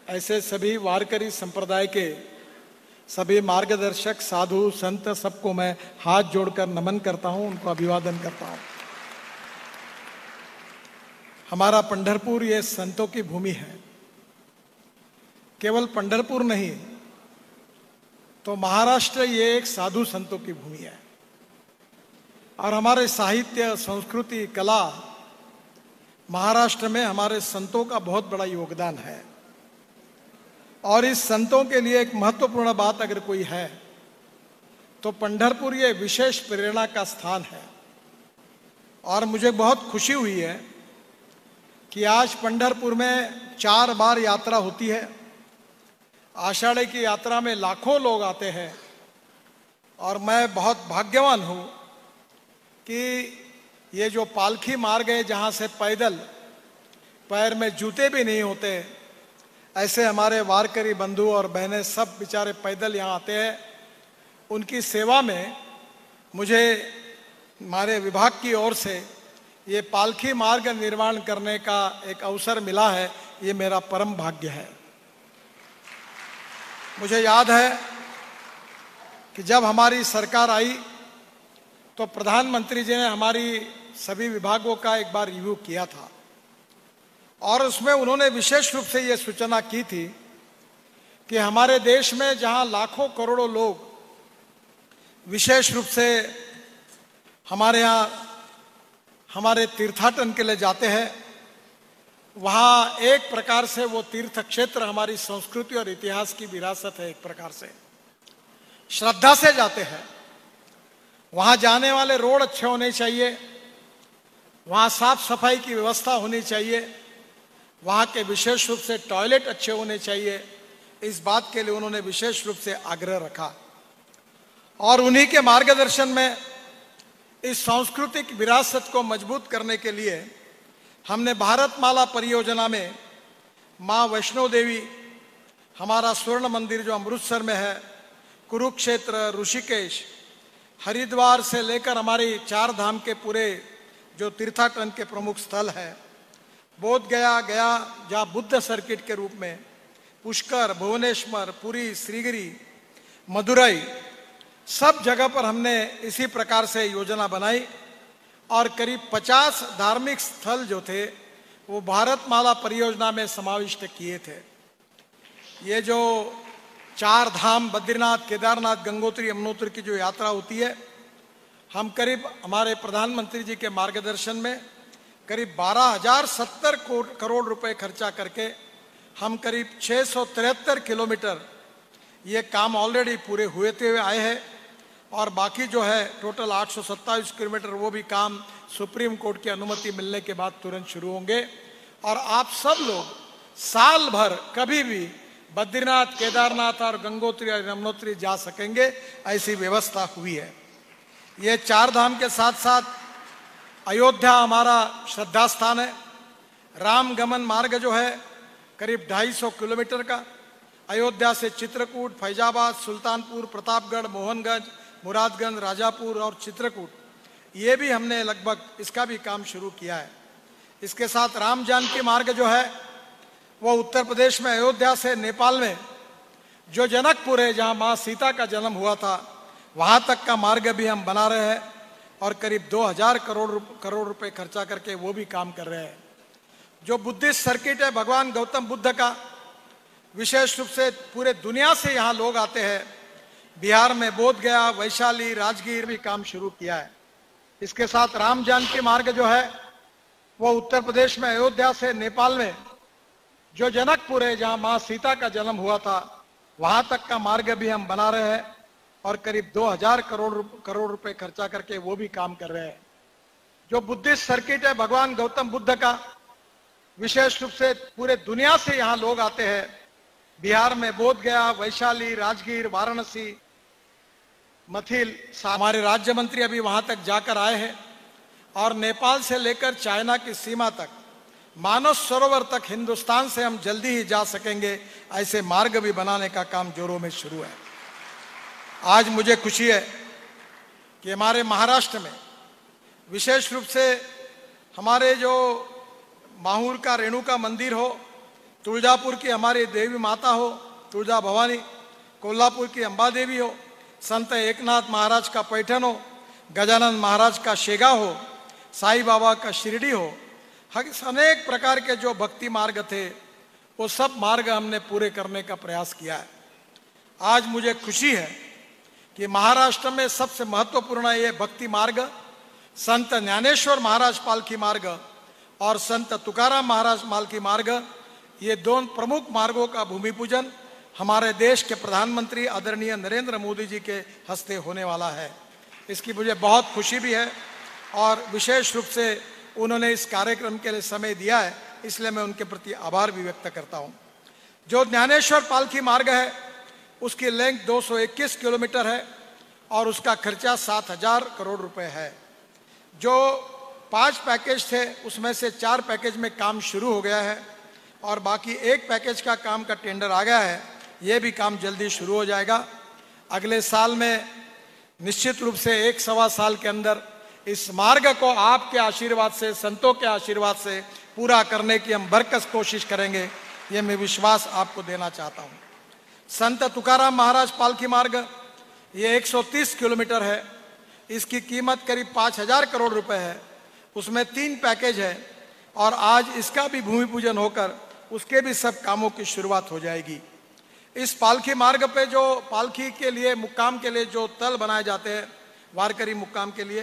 ऐसे सभी वारकरी संप्रदाय के सभी मार्गदर्शक साधु संत सबको मैं हाथ जोड़कर नमन करता हूं, उनको अभिवादन करता हूं। हमारा पंढरपुर ये संतों की भूमि है। केवल पंढरपुर नहीं तो महाराष्ट्र ये एक साधु संतों की भूमि है। और हमारे साहित्य, संस्कृति, कला, महाराष्ट्र में हमारे संतों का बहुत बड़ा योगदान है। और इस संतों के लिए एक महत्वपूर्ण बात अगर कोई है तो पंढरपुर ये विशेष प्रेरणा का स्थान है। और मुझे बहुत खुशी हुई है कि आज पंढरपुर में 4 बार यात्रा होती है। आषाढ़ की यात्रा में लाखों लोग आते हैं और मैं बहुत भाग्यवान हूं कि ये जो पालकी मार्ग है, जहां से पैदल पैर में जूते भी नहीं होते, ऐसे हमारे वारकरी बंधु और बहनें सब बेचारे पैदल यहाँ आते हैं। उनकी सेवा में मुझे हमारे विभाग की ओर से ये पालकी मार्ग निर्माण करने का एक अवसर मिला है। ये मेरा परम भाग्य है। मुझे याद है कि जब हमारी सरकार आई तो प्रधानमंत्री जी ने हमारी सभी विभागों का एक बार रिव्यू किया था और उसमें उन्होंने विशेष रूप से ये सूचना की थी कि हमारे देश में जहां लाखों करोड़ों लोग विशेष रूप से हमारे यहाँ हमारे तीर्थाटन के लिए जाते हैं, वहाँ एक प्रकार से वो तीर्थ क्षेत्र हमारी संस्कृति और इतिहास की विरासत है। एक प्रकार से श्रद्धा से जाते हैं। वहाँ जाने वाले रोड अच्छे होने चाहिए, वहाँ साफ सफाई की व्यवस्था होनी चाहिए, वहाँ के विशेष रूप से टॉयलेट अच्छे होने चाहिए। इस बात के लिए उन्होंने विशेष रूप से आग्रह रखा और उन्हीं के मार्गदर्शन में इस सांस्कृतिक विरासत को मजबूत करने के लिए हमने भारतमाला परियोजना में माँ वैष्णो देवी, हमारा स्वर्ण मंदिर जो अमृतसर में है, कुरुक्षेत्र, ऋषिकेश, हरिद्वार से लेकर हमारी 4 धाम के पूरे जो तीर्थाटन के प्रमुख स्थल है, बोध गया जहाँ बुद्ध सर्किट के रूप में, पुष्कर, भुवनेश्वर, पुरी, श्रीगिरी, मदुरई, सब जगह पर हमने इसी प्रकार से योजना बनाई और करीब 50 धार्मिक स्थल जो थे वो भारतमाला परियोजना में समाविष्ट किए थे। ये जो 4 धाम बद्रीनाथ, केदारनाथ, गंगोत्री, यमुनोत्री की जो यात्रा होती है, हम करीब हमारे प्रधानमंत्री जी के मार्गदर्शन में करीब 12,070 करोड़ रुपए खर्चा करके हम करीब 673 किलोमीटर ये काम ऑलरेडी पूरे हुए आए हैं और बाकी जो है टोटल 827 किलोमीटर वो भी काम सुप्रीम कोर्ट की अनुमति मिलने के बाद तुरंत शुरू होंगे। और आप सब लोग साल भर कभी भी बद्रीनाथ, केदारनाथ और गंगोत्री और यमुनोत्री जा सकेंगे, ऐसी व्यवस्था हुई है। ये 4 धाम के साथ साथ अयोध्या हमारा श्रद्धा स्थान है। राम गमन मार्ग जो है करीब 250 किलोमीटर का, अयोध्या से चित्रकूट, फैजाबाद, सुल्तानपुर, प्रतापगढ़, मोहनगंज, मुरादगंज, राजापुर और चित्रकूट, ये भी हमने लगभग इसका भी काम शुरू किया है। इसके साथ राम जानकी मार्ग जो है वो उत्तर प्रदेश में अयोध्या से नेपाल में जो जनकपुर है, जहाँ माँ सीता का जन्म हुआ था, वहाँ तक का मार्ग भी हम बना रहे हैं और करीब 2000 करोड़ रुपए खर्चा करके वो भी काम कर रहे हैं। जो बुद्धिस्ट सर्किट है, भगवान गौतम बुद्ध का, विशेष रूप से पूरे दुनिया से यहाँ लोग आते हैं। बिहार में बोध गया, वैशाली, राजगीर भी काम शुरू किया है। इसके साथ राम जानकी मार्ग जो है वो उत्तर प्रदेश में अयोध्या से नेपाल में जो जनकपुर है, जहाँ माँ सीता का जन्म हुआ था, वहाँ तक का मार्ग भी हम बना रहे हैं और करीब 2000 करोड़ रुपए खर्चा करके वो भी काम कर रहे हैं। जो बुद्धिस्ट सर्किट है, भगवान गौतम बुद्ध का, विशेष रूप से पूरे दुनिया से यहाँ लोग आते हैं। बिहार में बोध गया, वैशाली, राजगीर, वाराणसी, मथिल, हमारे राज्य मंत्री अभी वहां तक जाकर आए हैं और नेपाल से लेकर चाइना की सीमा तक, मानस सरोवर तक हिंदुस्तान से हम जल्दी ही जा सकेंगे, ऐसे मार्ग भी बनाने का काम जोरों में शुरू है। आज मुझे खुशी है कि हमारे महाराष्ट्र में विशेष रूप से हमारे जो माहूर का रेणुका मंदिर हो तुळजापुर की हमारी देवी माता हो तुळजा भवानी, कोल्हापुर की अंबा देवी हो, संत एकनाथ महाराज का पैठण हो, गजानन महाराज का शेगाव हो, साईं बाबा का शिरडी हो, अनेक प्रकार के जो भक्ति मार्ग थे वो सब मार्ग हमने पूरे करने का प्रयास किया है। आज मुझे खुशी है कि महाराष्ट्र में सबसे महत्वपूर्ण ये भक्ति मार्ग संत ज्ञानेश्वर महाराज पालकी मार्ग और संत तुकाराम महाराज पालकी मार्ग, ये दोनों प्रमुख मार्गों का भूमि पूजन हमारे देश के प्रधानमंत्री आदरणीय नरेंद्र मोदी जी के हस्ते होने वाला है। इसकी मुझे बहुत खुशी भी है और विशेष रूप से उन्होंने इस कार्यक्रम के लिए समय दिया है, इसलिए मैं उनके प्रति आभार भी व्यक्त करता हूँ। जो ज्ञानेश्वर पालकी मार्ग है उसकी लेंथ 221 किलोमीटर है और उसका खर्चा 7,000 करोड़ रुपए है। जो 5 पैकेज थे उसमें से 4 पैकेज में काम शुरू हो गया है और बाकी 1 पैकेज का काम का टेंडर आ गया है। ये भी काम जल्दी शुरू हो जाएगा। अगले साल में निश्चित रूप से 1-1.25 साल के अंदर इस मार्ग को आपके आशीर्वाद से, संतों के आशीर्वाद से पूरा करने की हम भरकस कोशिश करेंगे, ये मैं विश्वास आपको देना चाहता हूँ। संत तुकाराम महाराज पालकी मार्ग ये 130 किलोमीटर है, इसकी कीमत करीब 5,000 करोड़ रुपए है, उसमें 3 पैकेज है और आज इसका भी भूमि पूजन होकर उसके भी सब कामों की शुरुआत हो जाएगी। इस पालकी मार्ग पे जो पालकी के लिए मुक्काम के लिए जो तल बनाए जाते हैं वारकरी मुक्काम के लिए,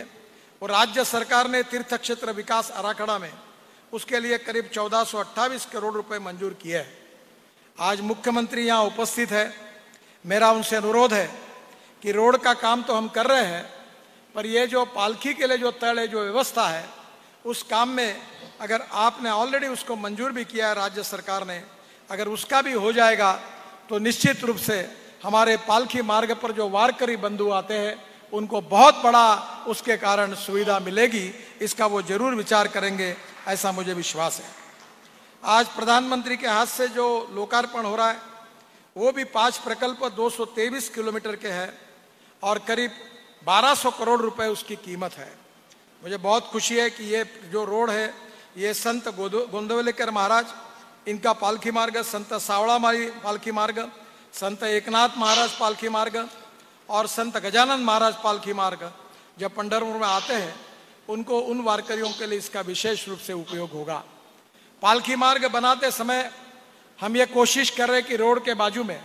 वो राज्य सरकार ने तीर्थ क्षेत्र विकास आराखड़ा में उसके लिए करीब 1428 करोड़ रुपए मंजूर किए हैं। आज मुख्यमंत्री यहाँ उपस्थित है, मेरा उनसे अनुरोध है कि रोड का काम तो हम कर रहे हैं, पर ये जो पालकी के लिए जो तल है, जो व्यवस्था है, उस काम में अगर आपने ऑलरेडी उसको मंजूर भी किया है राज्य सरकार ने, अगर उसका भी हो जाएगा तो निश्चित रूप से हमारे पालकी मार्ग पर जो वारकरी बंधु आते हैं उनको बहुत बड़ा उसके कारण सुविधा मिलेगी। इसका वो जरूर विचार करेंगे, ऐसा मुझे विश्वास है। आज प्रधानमंत्री के हाथ से जो लोकार्पण हो रहा है वो भी 5 प्रकल्प 223 किलोमीटर के हैं और करीब 1200 करोड़ रुपए उसकी कीमत है। मुझे बहुत खुशी है कि ये जो रोड है ये संत गोंदवलेकर महाराज इनका पालकी मार्ग, संत सावड़ा माई पालकी मार्ग, संत एकनाथ महाराज पालकी मार्ग और संत गजानन महाराज पालकी मार्ग जब पंढरपुर में आते हैं उनको, उन वारकरियों के लिए इसका विशेष रूप से उपयोग होगा। पालकी मार्ग बनाते समय हम ये कोशिश कर रहे हैं कि रोड के बाजू में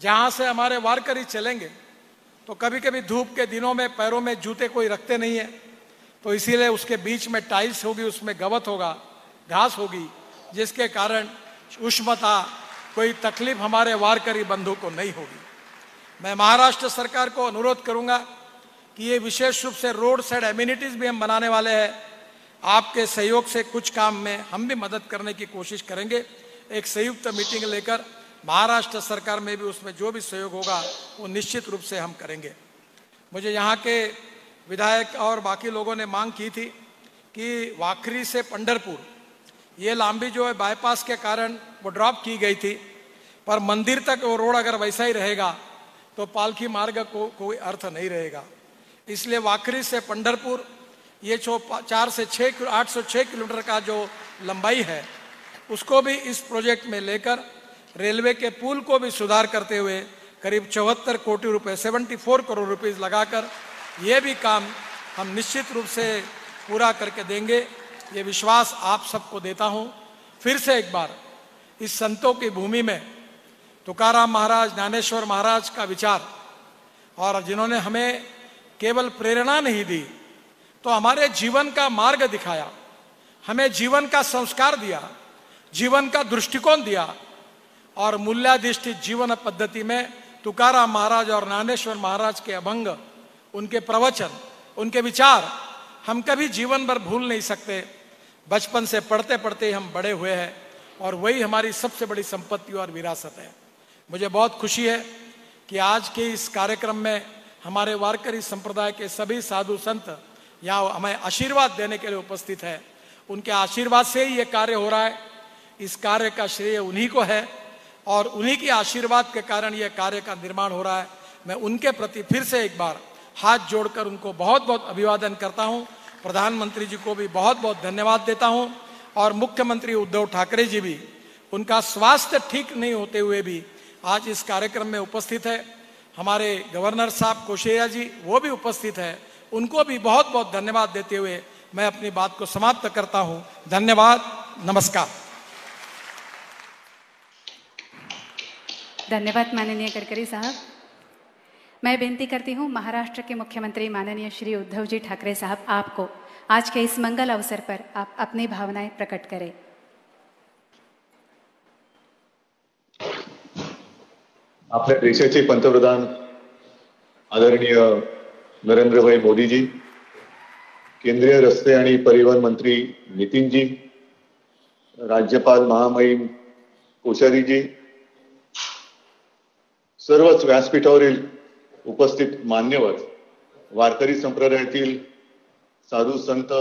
जहाँ से हमारे वारकरी चलेंगे तो कभी कभी धूप के दिनों में पैरों में जूते कोई रखते नहीं है, तो इसीलिए उसके बीच में टाइल्स होगी, उसमें गवत होगा, घास होगी, जिसके कारण उष्णता, कोई तकलीफ हमारे वारकरी बंधु को नहीं होगी। मैं महाराष्ट्र सरकार को अनुरोध करूंगा कि ये विशेष रूप से रोड साइड एमिनिटीज भी हम बनाने वाले हैं। आपके सहयोग से कुछ काम में हम भी मदद करने की कोशिश करेंगे। एक संयुक्त मीटिंग लेकर महाराष्ट्र सरकार में भी उसमें जो भी सहयोग होगा वो निश्चित रूप से हम करेंगे। मुझे यहाँ के विधायक और बाकी लोगों ने मांग की थी कि वाखरी से पंढरपुर ये लांबी जो है बाईपास के कारण वो ड्रॉप की गई थी, पर मंदिर तक वो रोड अगर वैसा ही रहेगा तो पालकी मार्ग को कोई अर्थ नहीं रहेगा। इसलिए वाखरी से पंढरपुर ये जो 4 से 6 806 किलोमीटर का जो लंबाई है उसको भी इस प्रोजेक्ट में लेकर रेलवे के पुल को भी सुधार करते हुए करीब 74 कोटि रुपए 74 करोड़ रुपीस लगाकर ये भी काम हम निश्चित रूप से पूरा करके देंगे। ये विश्वास आप सबको देता हूँ। फिर से एक बार इस संतों की भूमि में तुकाराम महाराज, ज्ञानेश्वर महाराज का विचार, और जिन्होंने हमें केवल प्रेरणा नहीं दी तो हमारे जीवन का मार्ग दिखाया, हमें जीवन का संस्कार दिया, जीवन का दृष्टिकोण दिया और मूल्याधिष्ठित जीवन पद्धति में तुकाराम महाराज और ज्ञानेश्वर महाराज के अभंग, उनके प्रवचन, उनके विचार हम कभी जीवन भर भूल नहीं सकते। बचपन से पढ़ते पढ़ते हम बड़े हुए हैं और वही हमारी सबसे बड़ी संपत्ति और विरासत है। मुझे बहुत खुशी है कि आज के इस कार्यक्रम में हमारे वारकरी संप्रदाय के सभी साधु संत यहाँ हमें आशीर्वाद देने के लिए उपस्थित है। उनके आशीर्वाद से ही ये कार्य हो रहा है। इस कार्य का श्रेय उन्हीं को है और उन्हीं के आशीर्वाद के कारण यह कार्य का निर्माण हो रहा है। मैं उनके प्रति फिर से एक बार हाथ जोड़कर उनको बहुत बहुत अभिवादन करता हूँ। प्रधानमंत्री जी को भी बहुत बहुत धन्यवाद देता हूँ और मुख्यमंत्री उद्धव ठाकरे जी भी उनका स्वास्थ्य ठीक नहीं होते हुए भी आज इस कार्यक्रम में उपस्थित है। हमारे गवर्नर साहब कोश्यारी जी वो भी उपस्थित है, उनको भी बहुत बहुत धन्यवाद देते हुए मैं अपनी बात को समाप्त करता हूं। धन्यवाद, नमस्कार। धन्यवाद माननीय गडकरी साहब। मैं बेनती करती हूं महाराष्ट्र के मुख्यमंत्री माननीय श्री उद्धव जी ठाकरे साहब, आपको आज के इस मंगल अवसर पर आप अपनी भावनाएं प्रकट करें। आपल्या देशाचे पंतप्रधान आदरणीय नरेंद्रभाई मोदीजी, केंद्रीय रस्ते आणि परिवहन मंत्री नितीनजी, राज्यपाल महामहिम कोश्यारीजी, सर्वच व्यासपीठावरील उपस्थित मान्यवर, वारकरी संप्रदायातील साधू संत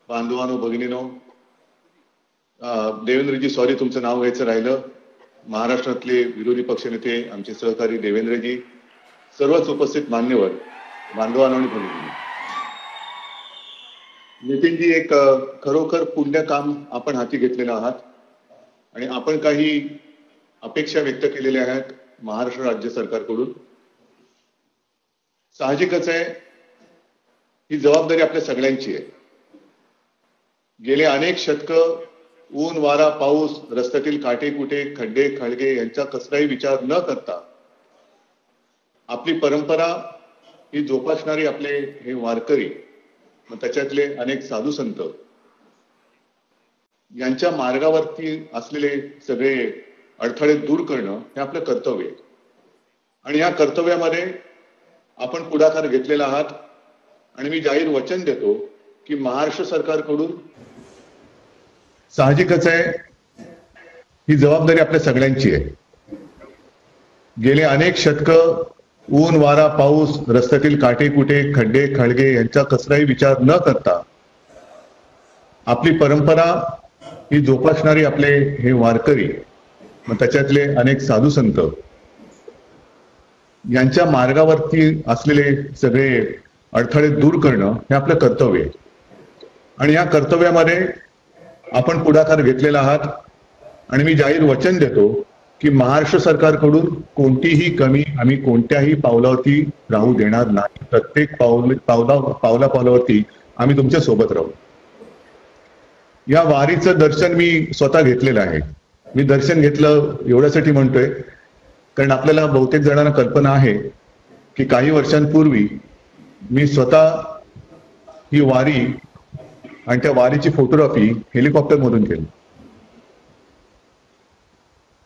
बांधवांनो भगिनीनो, देवेंद्रजी सॉरी तुमचं नाव घ्यायचं राहिलं, महाराष्ट्रातले विरोधी पक्षनेते आमचे सहकारी देवेंद्रजी, सर्वच उपस्थित मान्यवर, बांधवांनो आणि भगिनीनो, नितीनजी एक खरोखर पुण्य काम आपण हाती घेतलेलं आहात आणि आपण काही अपेक्षा व्यक्त केलेल्या आहेत महाराष्ट्र राज्य सरकारकडून। साहजिकच आहे, ही जबाबदारी आपल्या सगळ्यांची आहे। गेले अनेक शतकं ऊन वारा पाऊस, रस्त्यातील काटेकुटे खड्डे खळगे यांचा कसलाही विचार न करता आपली परंपरा ही जोपासणारी आपले हे वारकरी, मग त्याच्यातले अनेक साधू संत यांच्या मार्गावरती असलेले सगळे अडथळे दूर करणं हे आपलं कर्तव्य आहे आणि या कर्तव्यामध्ये आपण पुढाकार घेतलेला आहात आणि मी जाहीर वचन देतो की महाराष्ट्र सरकारकडून साहजिकच आहे, ही जबाबदारी आपल्या सगळ्यांची आहे। गेले अनेक शतकं ऊन वारा पाऊस, रस्त्यातील काटेकुटे खड्डे खळगे यांचा कसलाही विचार न करता आपली परंपरा ही जोपासणारी आपले हे वारकरी, मग त्याच्यातले अनेक साधू संत यांच्या मार्गावरती असलेले सगळे अडथळे दूर करणं हे आपलं कर्तव्य आहे आणि या कर्तव्यामध्ये आपण पुढाकार घेतलेला आहात आणि मी जाहीर वचन देतो की महाराष्ट्र सरकारकडून कोणतीही कमी आम्ही कोणत्याही पावलावरती राहू देणार नाही। प्रत्येक पावलावरती आम्ही तुमच्या सोबत राहू। या वारीचं दर्शन मी स्वतः घेतलेलं आहे। मी दर्शन घेतलं एवढ्यासाठी म्हणतोय कारण आपल्याला बहुतेक जणांना कल्पना आहे की काही वर्षांपूर्वी मी स्वतः ही वारी आणि त्या वारीची फोटोग्राफी हेलिकॉप्टर मधून केली।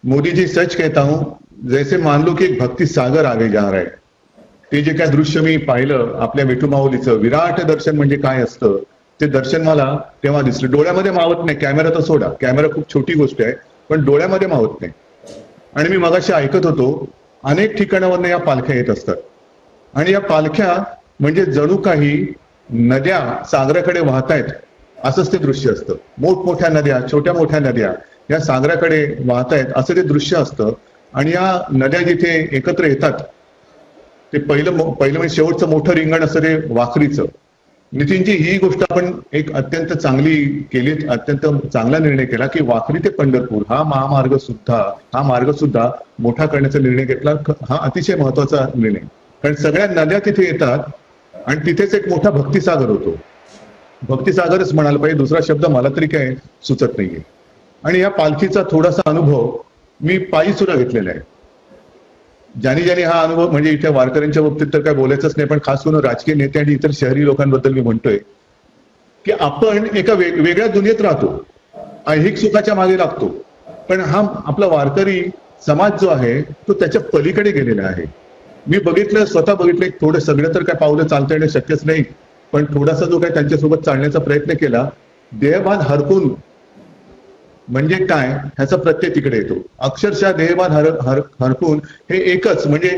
मोदी जी सच कहता हूं, जैसे मान लो की एक भक्ति सागर आगे जा रहा है। ते जे काय दृश्य मी पाहिलं आपल्या विठू माऊलीचं विराट दर्शन म्हणजे काय असतं ते दर्शन मला तेव्हा दिसलं। डोळ्यामध्ये मावत नाही, कॅमेरा तर सोडा, कॅमेरा खूप छोटी गोष्ट आहे पण डोळ्यामध्ये मावत नाही। आणि मी मगाशी ऐकत होतो अनेक ठिकाणावरून या पालख्या येत असतात आणि या पालख्या म्हणजे जणू काही नद्या सागराकडे वाहतायत असंच ते दृश्य असतं। मोठमोठ्या नद्या, छोट्या मोठ्या नद्या या सागराकडे वाहतायत असं ते दृश्य असतं आणि या नद्या जिथे एकत्र येतात ते पहिलं म्हणजे शेवटचं मोठं रिंगण असतं ते वाखरीचं। नितीनजी, ही गोष्ट आपण एक अत्यंत चांगली केली, अत्यंत चांगला निर्णय केला की वाखरी ते पंढरपूर हा मार्ग सुद्धा मोठा करण्याचा निर्णय घेतला। हा अतिशय महत्वाचा निर्णय, कारण सगळ्या नद्या तिथे येतात आणि तिथेच एक मोठा भक्तिसागर होतो। भक्तिसागरच म्हणायला पाहिजे, दुसरा शब्द मला तरी काय सुचत नाहीये। आणि या पालखीचा थोडासा अनुभव मी पायी सुद्धा घेतलेला आहे। ज्याने हा अनुभव म्हणजे इथे वारकऱ्यांच्या बाबतीत तर काय बोलायचंच नाही, पण खास करून राजकीय नेते आणि इतर शहरी लोकांबद्दल मी म्हणतोय की आपण एका वेगळ्या दुनियेत राहतो, ऐहिक सुखाच्या मागे लागतो, पण हा आपला वारकरी समाज जो आहे तो त्याच्या पलीकडे गेलेला आहे। मी बघितलं, स्वतः बघितलं, थोडं सगळं तर काय पावलं चालता येणं शक्यच नाही, पण थोडासा जो काय त्यांच्यासोबत चालण्याचा प्रयत्न केला, देहभान हरपून म्हणजे काय ह्याचा प्रत्यय तिकडे येतो। अक्षरशः देहभान हरपून हे एकच म्हणजे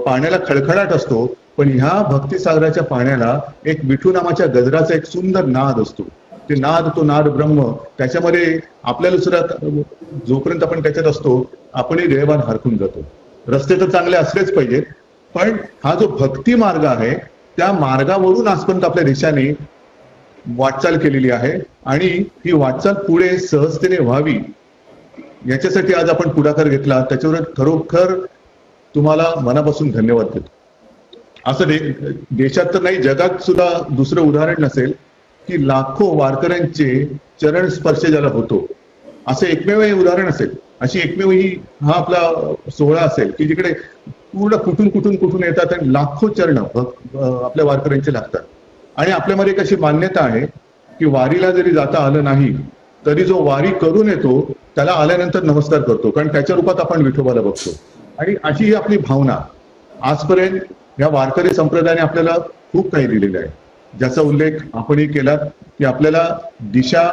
पाण्याला खळखळाट असतो, पण ह्या भक्तिसागराच्या पाण्याला एक विठू नामाच्या गजराचा एक सुंदर नाद असतो। ते नाद, तो नाद ब्रह्म, त्याच्यामध्ये आपल्याला सुद्धा जोपर्यंत आपण त्याच्यात असतो आपणही देहभान हरपून जातो। रस्ते तर चांगले असलेच पाहिजेत, पण हा जो भक्ती मार्ग आहे त्या मार्गावरून आजपर्यंत आपल्या देशाने वाटचाल केलेली आहे आणि ही वाटचाल पुढे सहजतेने व्हावी याच्यासाठी आज आपण पुढाकार घेतला, त्याच्यावर खरोखर तुम्हाला मनापासून धन्यवाद देतो. असं देशात तर नाही, जगात सुद्धा दुसरं उदाहरण नसेल की लाखो वारकऱ्यांचे चरण स्पर्श ज्याला होतो, असं एकमेव हे उदाहरण असेल, अशी एकमेव ही हा आपला सोहळा असेल की जिकडे पूर्ण कुठून येतात आणि लाखो चरण आपल्या वारकऱ्यांचे लागतात. आणि आपल्यामध्ये एक अशी मान्यता आहे की वारीला जरी जाता आलं नाही तरी जो वारी करून येतो त्याला आल्यानंतर नमस्कार करतो, कारण त्याच्या रूपात आपण विठोबाला बघतो. आणि अशी ही आपली भावना आजपर्यंत या वारकरी संप्रदायाने आपल्याला खूप काही दिलेलं आहे, ज्याचा उल्लेख आपणही केला की आपल्याला दिशा,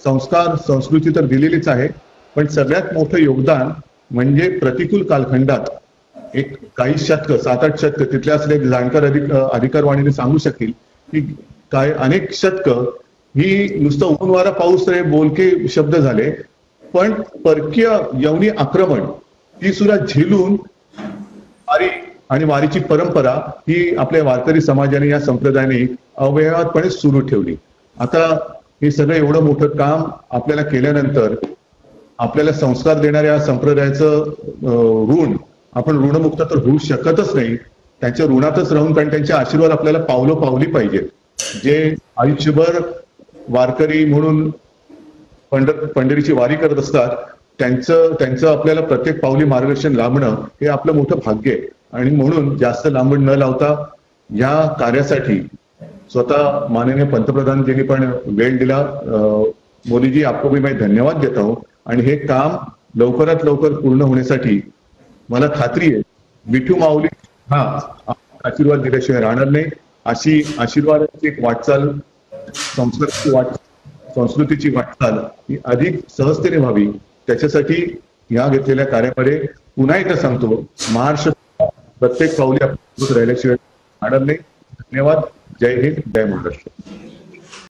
संस्कार, संस्कृती तर दिलेलीच आहे, पण सगळ्यात मोठं योगदान म्हणजे प्रतिकूल कालखंडात एक काही शतक, 7-8 शतक तिथल्या असलेले जाणकार अधिकारवाणीने सांगू शकतील की काय अनेक शतक ही नुसतं ऊन वारा पाऊस रे बोलके शब्द झाले, पण परकीय यवनी आक्रमण ती सुद्धा झेलून वारी आणि वारीची परंपरा ही आपल्या वारकरी समाजाने, या संप्रदायाने अवयवातपणे सुरू ठेवली. आता हे सगळं एवढं मोठं काम आपल्याला केल्यानंतर आपल्याला संस्कार देणाऱ्या संप्रदायाचं ऋण, आपण ऋणमुक्त तर होऊ शकतच नाही, त्यांच्या ऋणातच राहून, कारण त्यांचे आशीर्वाद आपल्याला पावली पाहिजेत. जे आयुष्यभर वारकरी म्हणून पंढरीची वारी करत असतात, त्यांचं आपल्याला प्रत्येक पावली मार्गदर्शन लाभणं हे आपलं मोठं भाग्य आहे. आणि म्हणून जास्त लांबण न लावता या कार्यासाठी स्वतः माननीय पंतप्रधानजींनी पण वेळ दिला. मोदीजी, आपको भी मैं धन्यवाद देता हूं. आणि हे काम लवकरात लवकर पूर्ण होण्यासाठी मला खात्री आहे विठू माऊली आशीर्वाद दिल्याशिवाय राहणार नाही. अशी आशीर्वादाची एक वाटचाल, संस्कृतीची वाटचाल ही अधिक सहजतेने व्हावी, त्याच्यासाठी या घेतलेल्या कार्यामध्ये पुन्हा एकदा सांगतो, महाराष्ट्र प्रत्येक पाऊली आपण राहिल्याशिवाय राहणार नाही. धन्यवाद. जय हिंद, जय महाराष्ट्र.